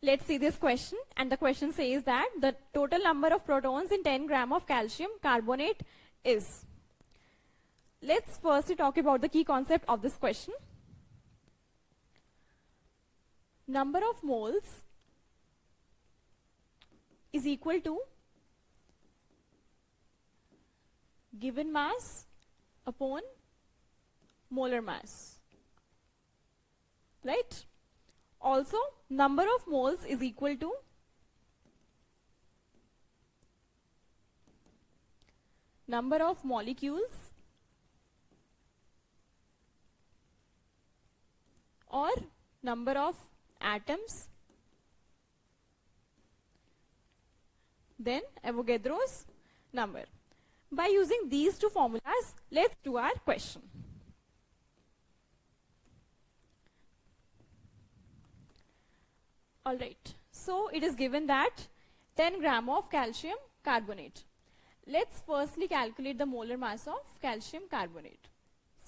Let's see this question, and the question says that the total number of protons in 10 gram of calcium carbonate is. Let's firstly talk about the key concept of this question. Number of moles is equal to given mass upon molar mass, right? Also, number of moles is equal to number of molecules or number of atoms, then Avogadro's number. By using these two formulas, let's do our question. Alright, so it is given that 10 gram of calcium carbonate. Let's firstly calculate the molar mass of calcium carbonate.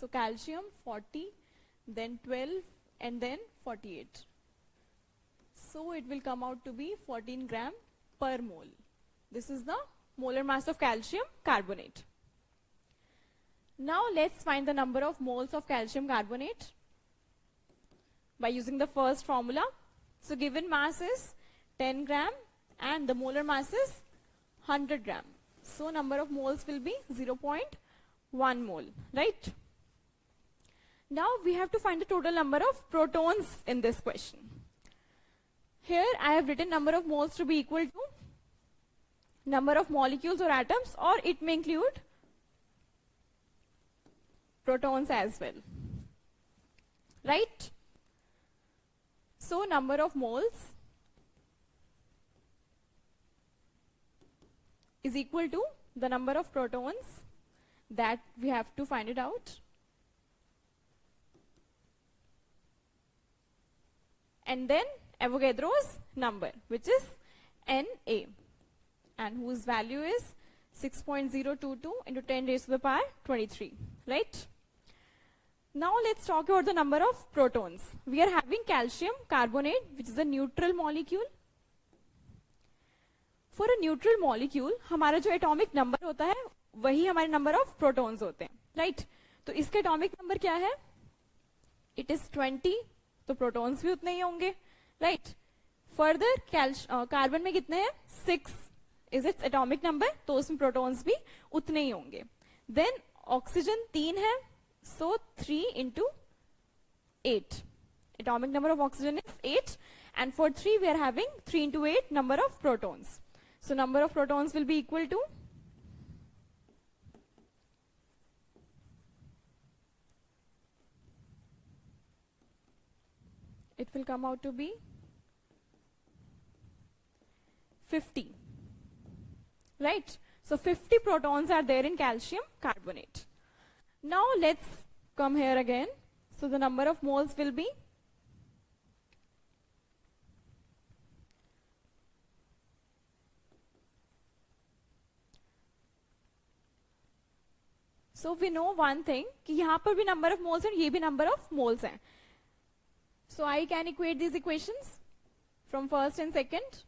So calcium 40, then 12, and then 48. So it will come out to be 14 gram per mole. This is the molar mass of calcium carbonate. Now let's find the number of moles of calcium carbonate by using the first formula. So given mass is 10 gram and the molar mass is 100 gram. So number of moles will be 0.1 mole, right? Now we have to find the total number of protons in this question. Here I have written number of moles to be equal to number of molecules or atoms, or it may include protons as well, right? So number of moles is equal to the number of protons that we have to find it out, and then Avogadro's number, which is Na, and whose value is 6.022 into 10 raised to the power 23, right? Now let's talk about the number of protons. We are having calcium carbonate, which is a neutral molecule. For a neutral molecule, हमारा जो atomic number होता है, वही हमारे number of protons होते हैं, right? तो इसके atomic number क्या है? It is 20, तो protons भी उतने ही होंगे, right? Further, carbon में कितने हैं? 6 is its atomic number, तो उसमें protons भी उतने ही होंगे. Then oxygen 3 है, so 3 into 8. Atomic number of oxygen is 8, and for 3 we are having 3 into 8 number of protons. So number of protons will be equal to it will come out to be 50, right? So 50 protons are there in calcium carbonate. Now let's come here again. So the number of moles will be so we know one thing कि यहाँ पर भी number of moles हैं, ये भी number of moles हैं. So I can equate these equations from first and second.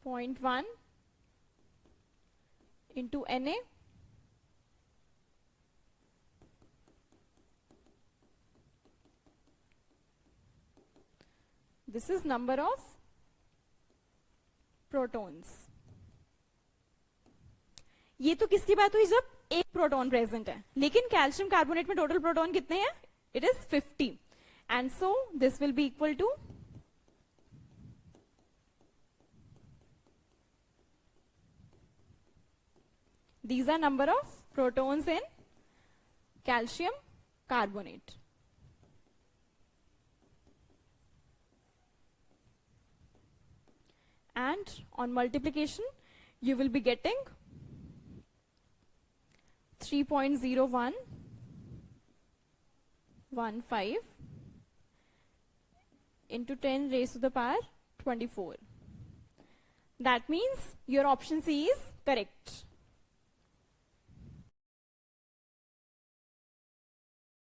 Point 1 into Na this is number of protons. ये तो किसकी बात हुई जब एक प्रोटॉन प्रेजेंट है, लेकिन कैल्शियम कार्बोनेट में टोटल प्रोटॉन कितने हैं? It is 50, and so this will be equal to these are number of protons in calcium carbonate. And on multiplication, you will be getting 3.0115 into 10 raised to the power 24. That means your option C is correct.